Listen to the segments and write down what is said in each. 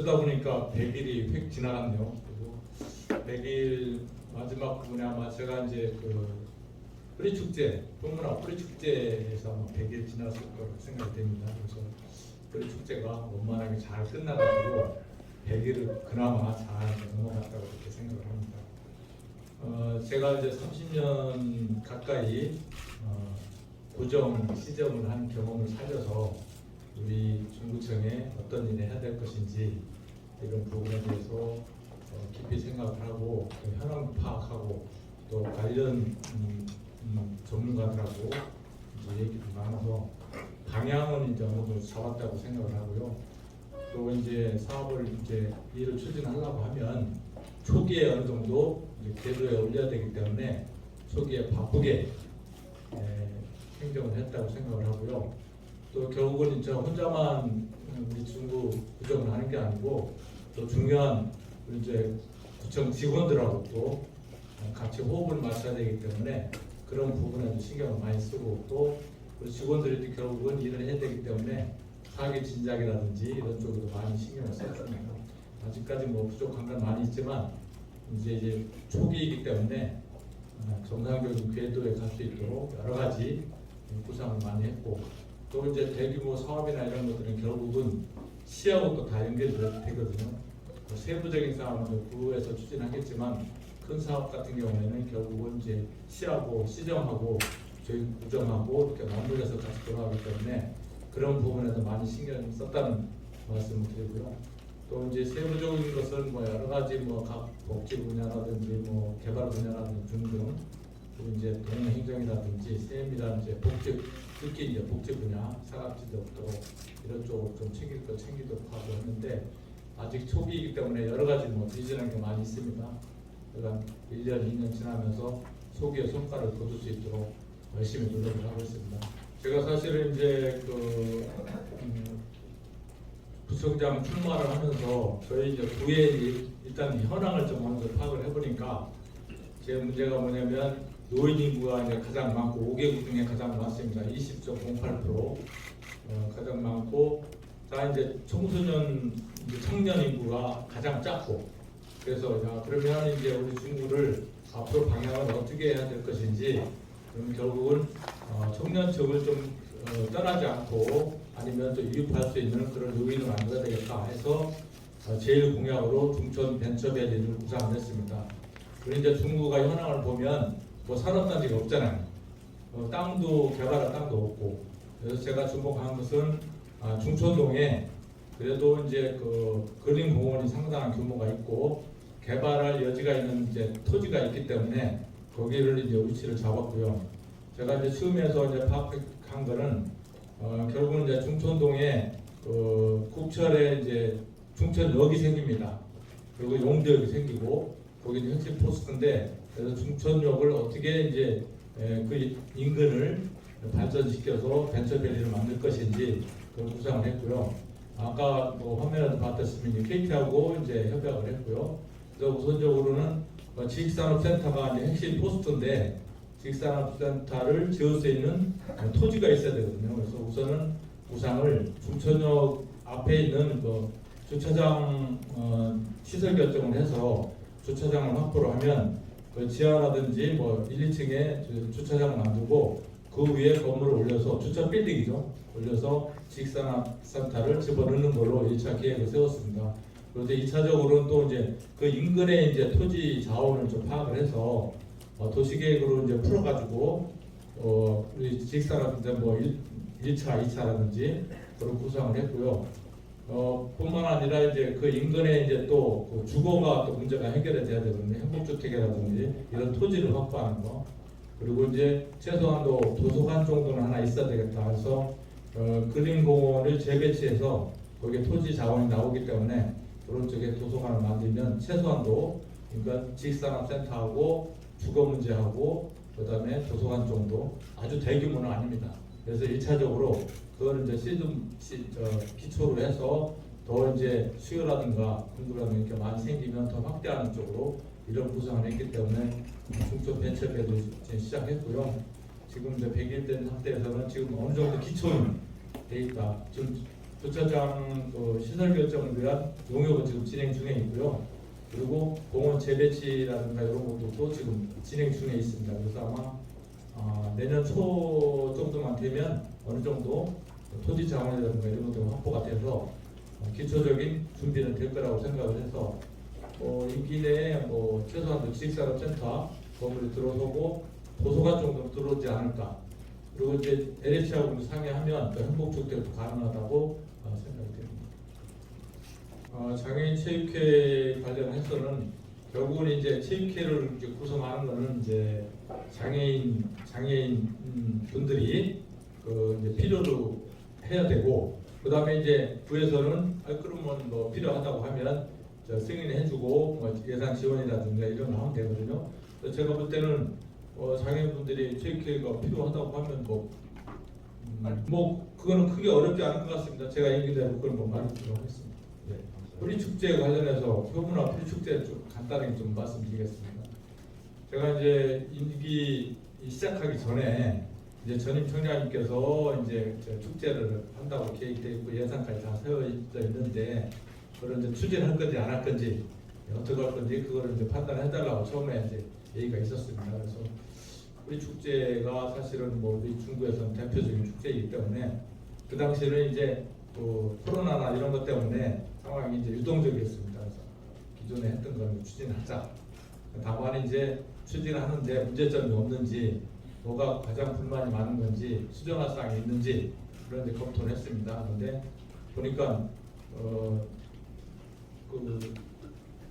어쩌다 보니까 100일이 휙 지나갔네요. 그리고 100일 마지막 부분에 아마 제가 이제 그 뿌리축제, 동문화 뿌리축제에서 아마 100일 지났을 거라고 생각이 됩니다. 그래서 뿌리축제가 원만하게 잘 끝나가지고 100일을 그나마 잘 넘어갔다고 이렇게 생각을 합니다. 제가 이제 30년 가까이 고정 시정을 한 경험을 살려서 우리 중구청에 어떤 일을 해야 될 것인지 이런 부분에 대해서 깊이 생각을 하고 현황 파악하고 또 관련 전문가들하고 이제 얘기도 나눠서 방향은 이제 어느 정도 잡았다고 생각을 하고요. 또 이제 사업을 이제 일을 추진하려고 하면 초기에 어느 정도 이제 궤도에 올려야 되기 때문에 초기에 바쁘게 행정을 했다고 생각을 하고요. 또 결국은 저 혼자만 우리 중구 구정을 하는 게 아니고 또 중요한 이제 구청 직원들하고 또 같이 호흡을 맞춰야 되기 때문에 그런 부분에도 신경을 많이 쓰고 또 우리 직원들이 결국은 일을 해야 되기 때문에 사기 진작이라든지 이런 쪽에도 많이 신경을 썼습니다. 아직까지 뭐 부족한 건 많이 있지만 이제 초기이기 때문에 정상적인 궤도에 갈 수 있도록 여러 가지 구상을 많이 했고 또 이제 대규모 사업이나 이런 것들은 결국은 시하고 또 다 연결되거든요. 세부적인 사업은 구에서 추진하겠지만 큰 사업 같은 경우에는 결국은 이제 시하고 시정하고 저희 구정하고 이렇게 맞물려서 같이 돌아가기 때문에 그런 부분에도 많이 신경 썼다는 말씀을 드리고요. 또 이제 세부적인 것은 뭐 여러 가지 뭐 각 복지 분야라든지 뭐 개발 분야라든지 등등 그리고 이제 동행정이라든지 세금이라든지 복지 특히 이제 복지 분야 사각지대도 이런 쪽으로 좀 챙길 거 챙기도록 하고 했는데 아직 초기이기 때문에 여러 가지 뭐 비전한 게 많이 있습니다. 그러니까 1년, 2년 지나면서 초기에 성과를 거둘 수 있도록 열심히 노력을 하고 있습니다. 제가 사실은 이제 부총장 출마를 하면서 저희 이제 구의 일단 현황을 좀 먼저 파악을 해보니까 제 문제가 뭐냐면 노인 인구가 이제 가장 많고 5개국 중에 가장 많습니다. 20.08% 가장 많고 다 이제 청소년 이제 청년 인구가 가장 작고 그래서 그러면 이제 우리 중구를 앞으로 방향을 어떻게 해야 될 것인지 그럼 결국은 청년층을 좀 떠나지 않고 아니면 또 유입할 수 있는 그런 요인을 만들어야 되겠다 해서 제일 공약으로 중촌 벤처밸리를 구상을 했습니다. 그리고 이제 중구가 현황을 보면 뭐 산업단지가 없잖아요. 땅도 개발할 땅도 없고 그래서 제가 주목한 것은 중촌동에 그래도 이제 그 그린공원이 상당한 규모가 있고 개발할 여지가 있는 이제 토지가 있기 때문에 거기를 이제 위치를 잡았고요. 제가 이제 처음에서 이제 파악한 거는 결국은 이제 중촌동에 국철에 이제 중천역이 생깁니다. 그리고 용대역이 생기고 거기는 혁신 포스트인데 그래서 중천역을 어떻게 이제 그 인근을 발전시켜서 벤처밸리를 만들 것인지 그걸 구상을 했고요. 아까 뭐 화면에도 봤듯이 KT하고 이제 협약을 했고요. 그래서 우선적으로는 지식산업센터가 이제 핵심 포스트인데 지식산업센터를 지을 수 있는 토지가 있어야 되거든요. 그래서 우선은 구상을 중천역 앞에 있는 그 주차장 시설 결정을 해서 주차장을 확보를 하면 그 지하라든지 뭐 1, 2층에 주차장을 만들고 그 위에 건물을 올려서 주차 빌딩이죠. 올려서 지식산업센터를 집어넣는 걸로 1차 계획을 세웠습니다. 그런데 2차적으로는 또 이제 그 인근에 이제 토지 자원을 좀 파악을 해서 도시계획으로 이제 풀어가지고 우리 지식산업 이제 뭐 1차, 2차라든지 그런 구상을 했고요. 뿐만 아니라 이제 그 인근에 이제 또 그 주거가 또 문제가 해결이 돼야 되거든요. 행복주택이라든지 이런 토지를 확보하는 거. 그리고 이제 최소한도 도서관 정도는 하나 있어야 되겠다 해서 그린공원을 재배치해서 거기에 토지 자원이 나오기 때문에 그런 쪽에 도서관을 만들면 최소한도 그러니까 지식산업센터하고 주거 문제하고 그다음에 도서관 정도 아주 대규모는 아닙니다. 그래서 1차적으로 그거는 이제 기초로 해서 더 이제 수요라든가 공급라든가 이렇게 많이 생기면 더 확대하는 쪽으로 이런 구상을 했기 때문에 중촌 벤처배도 시작했고요. 지금 이제 100일 된 상태에서는 지금 어느 정도 기초는 돼 있다. 지금 주차장 시설 결정을 위한 용역은 지금 진행 중에 있고요. 그리고 공원 재배치라든가 이런 것도 지금 진행 중에 있습니다. 그래서 아마 내년 초 정도만 되면 어느 정도 토지 자원이라든가 이런 것들 확보가 돼서 기초적인 준비는 될 거라고 생각을 해서 임기 내에 최소한 지식산업센터 건물이 들어서고 도서관 정도 들어오지 않을까. 그리고 이제 LH하고 상의하면 행복주택도 가능하다고 생각이 됩니다. 장애인 체육회 관련해서는 결국은 이제 체육회를 이제 구성하는 것은 이제 장애인 분들이 이제 필요로 해야 되고, 그 다음에 이제 구에서는 그러면 필요하다고 하면 승인해주고 예산 지원이라든가 이런 거 하면 되거든요. 그래서 제가 볼 때는 장애인분들이 체육회가 필요하다고 하면 그거는 크게 어렵지 않은 것 같습니다. 제가 얘기대로 그걸 말씀드리도록 하겠습니다. 네. 프리축제 관련해서 효문화 프리축제 좀 간단하게 좀 말씀드리겠습니다. 제가 이제 임기 시작하기 전에 이제 전임 청장님께서 이제 축제를 한다고 계획되어 있고 예산까지 다 세워져 있는데 그걸 이제 추진할 건지 안 할 건지 어떻게 할 건지 그거를 이제 판단해달라고 처음에 이제 얘기가 있었습니다. 그래서 우리 축제가 사실은 우리 중구에서는 대표적인 축제이기 때문에 그 당시에는 이제 코로나나 이런 것 때문에 상황이 이제 유동적이었습니다. 그래서 기존에 했던 걸 추진하자. 다만 이제 추진하는데 문제점이 없는지, 뭐가 가장 불만이 많은 건지, 수정할 사항이 있는지 그런 데 검토를 했습니다. 그런데 보니까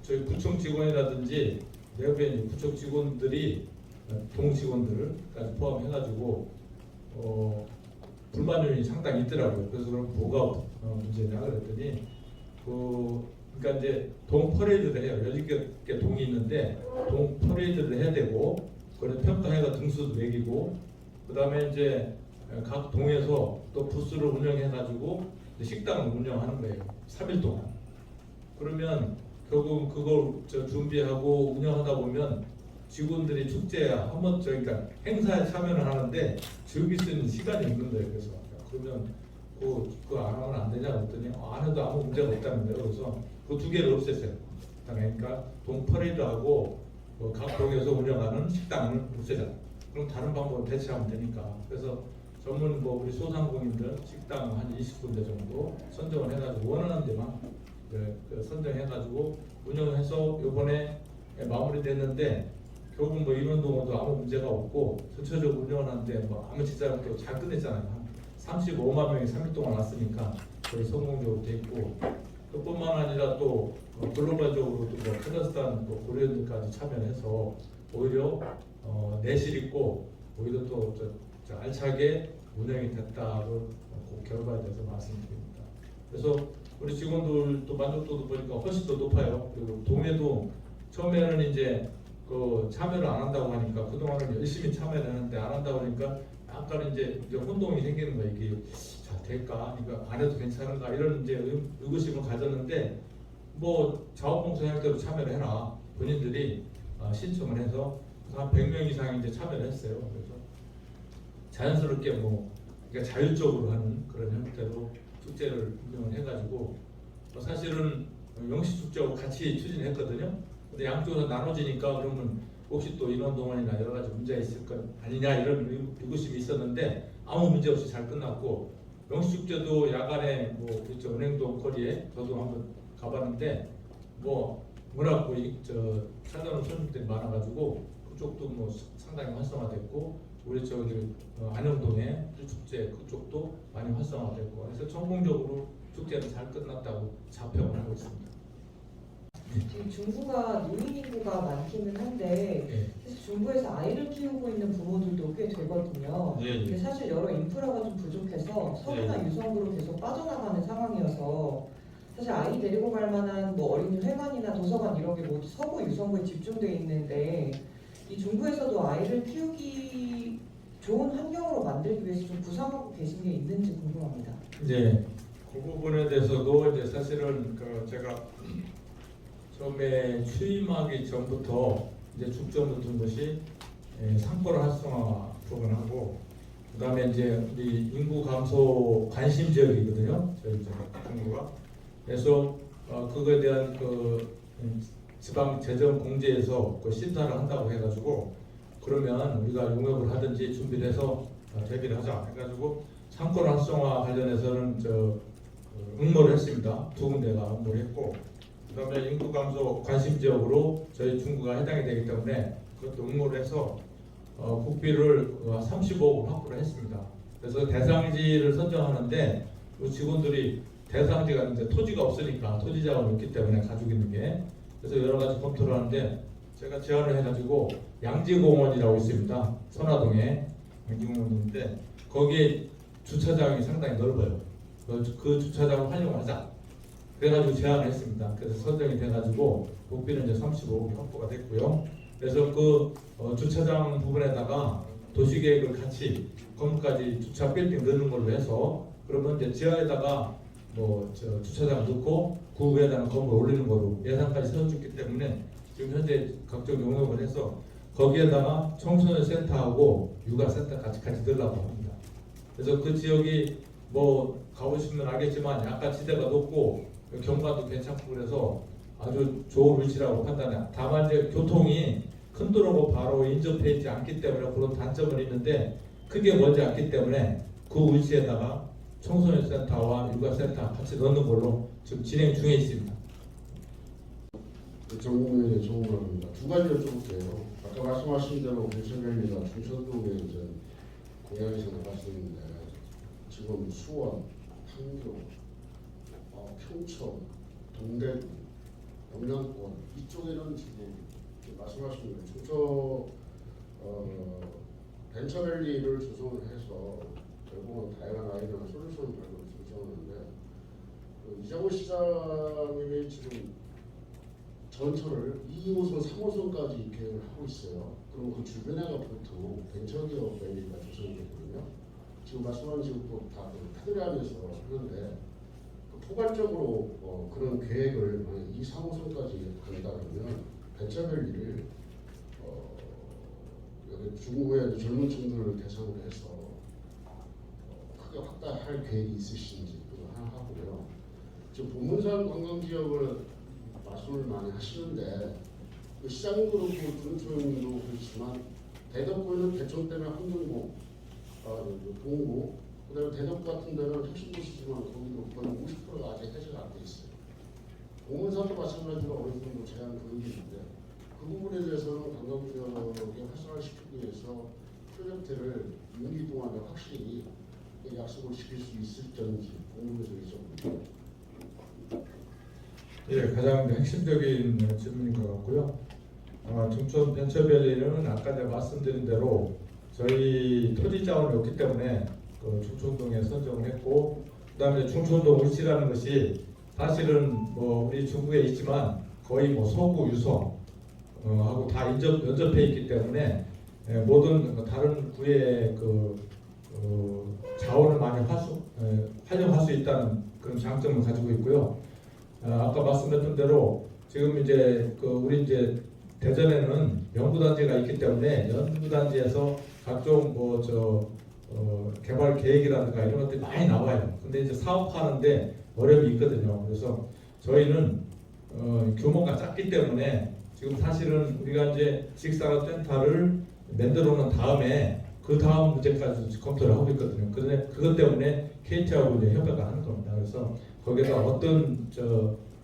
저희 구청 직원이라든지 내부에 구청 직원들이 동직원들까지 포함해가지고 불만율이 상당히 있더라고요. 그래서 그럼 뭐가 문제냐 그랬더니 그러니까 이제 동 퍼레이드를 해요. 10개 동이 있는데 동 퍼레이드를 해야 되고 그래서 평가해가 등수도 매기고 그 다음에 이제 각 동에서 또 부스를 운영해가지고 식당을 운영하는 거예요. 3일 동안. 그러면 결국 그걸 준비하고 운영하다 보면 직원들이 축제에 한번 그러니까 행사에 참여를 하는데 즐길 수 있는 시간이 없는 거예요. 그래서 그러면 그거 안 하면 안 되냐 그랬더니 안 해도 아무 문제가 없다는 거예요. 그래서 그 두 개를 없앴어요. 그러니까 동 퍼레이드하고 각 동에서 운영하는 식당을 없애자. 그럼 다른 방법으로 대체하면 되니까. 그래서 전문 우리 소상공인들 식당 한 20군데 정도 선정을 해가지고 원하는 데만 선정해가지고 운영해서 이번에 마무리됐는데 결국 인원동원도 아무 문제가 없고 전체적으로 운영을 하는데 아무 짓을 않고 잘 끝냈잖아요. 한 35만 명이 3일 동안 왔으니까 거의 성공적으로 돼 있고 그뿐만 아니라 또 글로벌적으로 또 카자흐스탄 고려인들까지 참여해서 오히려 내실 있고 오히려 또 알차게 운영이 됐다고 그 결과에 대해서 말씀드립니다. 그래서 우리 직원들도 만족도도 보니까 훨씬 더 높아요. 그리고 동해도 처음에는 이제 참여를 안 한다고 하니까 그동안은 열심히 참여를 했는데 안 한다고 하니까 약간 이제 혼동이 생기는 거예요. 이게 잘 될까? 그러니까 안 해도 괜찮은가? 이런 이제 의구심을 가졌는데 자원봉사할 때도 참여를 해라. 본인들이 신청을 해서 한 100명 이상이 이제 참여를 했어요. 그래서 자연스럽게 그러니까 자율적으로 하는 그런 형태로 축제를 운영을 해가지고 사실은 영시축제하고 같이 추진했거든요. 근데 양쪽으로 나눠지니까 그러면 혹시 또 인원동원이나 여러 가지 문제가 있을 것 아니냐 이런 의구심이 있었는데 아무 문제 없이 잘 끝났고 영시축제도 야간에 그렇죠. 은행동 거리에 저도 한번 가봤는데 워낙 찾아오는 손님들이 많아가지고 그쪽도 상당히 활성화됐고 우리 안영동의 축제 그쪽도 많이 활성화됐고 그래서 성공적으로 축제는 잘 끝났다고 자평을 하고 있습니다. 지금 중구가 노인 인구가 많기는 한데 사실 중구에서 아이를 키우고 있는 부모들도 꽤 되거든요. 근데 사실 여러 인프라가 좀 부족해서 서구나 유성구로 계속 빠져나가는 상황이어서 사실 아이 데리고 갈 만한 어린이 회관이나 도서관 이런 게 모두 서구 유성구에 집중돼 있는데 이 중구에서도 아이를 키우기 좋은 환경으로 만들기 위해서 좀 구상하고 계신 게 있는지 궁금합니다. 네, 그 부분에 대해서도 이제 사실은 제가 처음에 취임하기 전부터 이제 중점을 둔 것이 상권 활성화 부분하고 그다음에 이제 우리 인구 감소 관심 지역이거든요. 저희 중구가. 그래서 그거에 대한 그 지방 재정 공제에서 그 심사를 한다고 해가지고 그러면 우리가 용역을 하든지 준비를 해서 대비를 하자 해가지고 상권 활성화 관련해서는 응모를 했습니다. 두 군데가 응모를 했고 그다음에 인구 감소 관심 지역으로 저희 중구가 해당이 되기 때문에 그것도 응모를 해서 국비를 35억을 확보를 했습니다. 그래서 대상지를 선정하는데 우리 직원들이 대상지가 이제 토지가 없으니까 토지 자원이 없기 때문에 가지고 있는 게 그래서 여러 가지 검토를 하는데 제가 제안을 해가지고 양지공원이라고 있습니다. 선화동에 양지공원인데 거기에 주차장이 상당히 넓어요. 그 주차장을 활용하자. 그래가지고 제안을 했습니다. 그래서 선정이 돼가지고 국비는 이제 35억이 확보가 됐고요. 그래서 그 주차장 부분에다가 도시계획을 같이 건물까지 주차 빌딩 넣는 걸로 해서 그러면 이제 지하에다가 주차장 넣고 그 위에다가 건물 올리는 거로 예산까지 세워졌기 때문에 지금 현재 각종 용역을 해서 거기에다가 청소년 센터하고 육아 센터 같이 넣으려고 합니다. 그래서 그 지역이 가보시면 알겠지만 약간 지대가 높고 경관도 괜찮고 그래서 아주 좋은 위치라고 판단해요. 다만 이제 교통이 큰 도로고 바로 인접해 있지 않기 때문에 그런 단점은 있는데 크게 멀지 않기 때문에 그 위치에다가 청소년 센터와 육아 센터 같이 넣는 걸로 지금 진행 중에 있습니다. 정부의 좋은 겁니다. 두 가지 여쭤볼게요. 아까 말씀하신 대로 대천변리가 중천동에 이제 고향에서 나갔었는데 지금 수원, 판교, 평촌, 동대구, 영남권 이쪽에는 지금 말씀하신 대로 중초 벤처밸리를 조성을 해서 결국은 다양한 아이디어나 솔루션을 조성하는데 이장호 시장님이 지금 전철을 2호선, 3호선까지 계획을 하고 있어요. 그럼 그 주변에가 보통 벤처기업 밸리가 조성이 되거든요. 지금 말씀하신 지역도 다 테두리안에서 하는데 포괄적으로 그런 계획을 2, 3호선까지 간다면 벤처밸리를 여기 중구의 젊은 층들을 대상으로 해서 크게 확대할 계획이 있으신지 그거 하나 하고요. 지금 보문산 관광지역을 말씀을 많이 하시는데 그 시장그룹 중초용도 그렇지만 대덕구에는 대천 때문에 황금고, 동구, 그다음에 대덕 같은 데는 핵심도시지만 거기도 거의 50%가 아직 해제가 안 돼 있어요. 보문산도 마찬가지로 어느 정도 제한 금액이 있는데 그 부분에 대해서는 관광지역에 활성화시키기 위해서 프로젝트를 임기 동안에 확실히 약속을 시킬 수 있을지 궁금해서 여쭤봅니다. 예, 가장 핵심적인 질문인 것 같고요. 중촌 벤처밸리는 아까 제가 말씀드린 대로 저희 토지 자원이 없기 때문에 그 중촌동에 선정을 했고, 그다음에 중촌동 위치라는 것이 사실은 우리 중구에 있지만 거의 소구 유성 하고 다 연접해 있기 때문에 모든 다른 구의 자원을 많이 활용할 수 있다는 그런 장점을 가지고 있고요. 아까 말씀드렸던 대로 지금 이제 우리 이제 대전에는 연구단지가 있기 때문에 연구단지에서 각종 개발 계획이라든가 이런 것들이 많이 나와요. 근데 이제 사업하는데 어려움이 있거든요. 그래서 저희는 규모가 작기 때문에 지금 사실은 우리가 이제 지식산업센터를 만들어 놓은 다음에 그 다음 문제까지 검토를 하고 있거든요. 그런데 그것 때문에 KT하고 이제 협약을 하는 겁니다. 그래서 거기다 어떤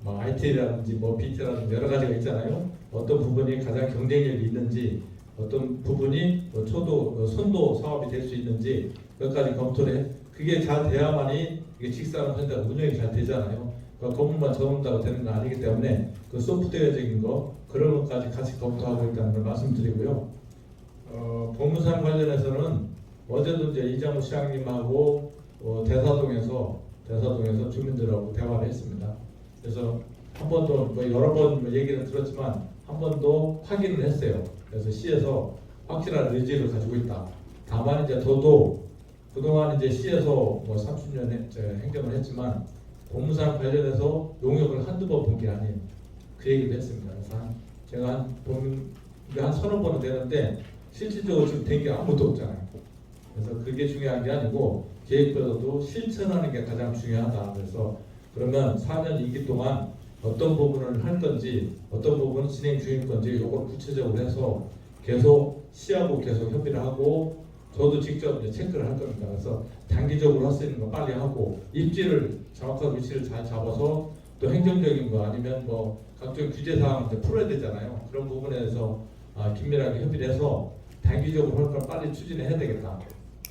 IT라든지 BT라든지 여러 가지가 있잖아요. 어떤 부분이 가장 경쟁력이 있는지, 어떤 부분이 선도 사업이 될 수 있는지 그것까지 검토를 해. 그게 잘 돼야만이 이게 직산업센터가 운영이 잘 되잖아요. 그러니까 건물만 접는다고 되는 건 아니기 때문에 그 소프트웨어적인 거 그런 것까지 같이 검토하고 있다는 걸 말씀드리고요. 보문산 관련해서는 어제도 이제 이장우 시장님하고 대사동에서 주민들하고 대화를 했습니다. 그래서 한 번도 여러 번 얘기를 들었지만 한 번도 확인을 했어요. 그래서 시에서 확실한 의지를 가지고 있다. 다만 이제 저도 그동안 이제 시에서 30년 행정을 했지만 보문산 관련해서 용역을 한두 번 본 게 아니에요. 그 얘기도 했습니다. 그래서 제가 한 서너 번은 되는데 실질적으로 지금 된 게 아무것도 없잖아요. 그래서 그게 중요한 게 아니고 계획보다도 실천하는 게 가장 중요하다. 그래서 그러면 4년 임기 동안 어떤 부분을 할 건지 어떤 부분은 진행 중일 건지 이걸 구체적으로 해서 계속 시하고 계속 협의를 하고 저도 직접 이제 체크를 할 겁니다. 그래서 단기적으로 할 수 있는 거 빨리 하고 입지를 정확한 위치를 잘 잡아서 또 행정적인 거 아니면 뭐 각종 규제 사항을 풀어야 되잖아요. 그런 부분에 대해서 긴밀하게 협의를 해서 단기적으로 할 걸 빨리 추진해야 되겠다.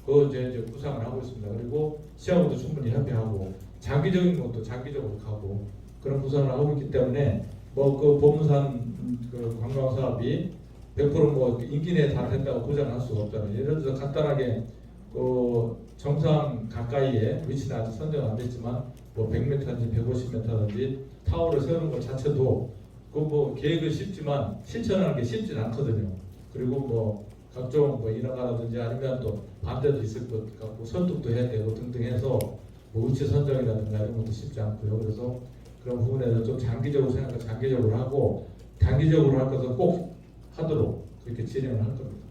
그거 이제 구상을 하고 있습니다. 그리고 시하고도 충분히 협의하고 장기적인 것도 장기적으로 가고 그런 구상을 하고 있기 때문에 뭐 그 보문산 그 관광 사업이 100%뭐 임기 내에 다 된다고 보장할 수가 없잖아요. 예를 들어서 간단하게 그 정상 가까이에 위치는 아직 선정은 안 됐지만 뭐 100m든지 150m든지 타워를 세우는 것 자체도 그 뭐 계획은 쉽지만 실천하는 게 쉽진 않거든요. 그리고 뭐 각종 뭐 인허가라든지 아니면 또 반대도 있을 것 같고 설득도 해야 되고 등등 해서 뭐 위치 선정이라든가 이런 것도 쉽지 않고요. 그래서 그런 부분에서 좀 장기적으로 생각하고 장기적으로 하고 단기적으로 할 것은 꼭 하도록 그렇게 진행을 할 겁니다.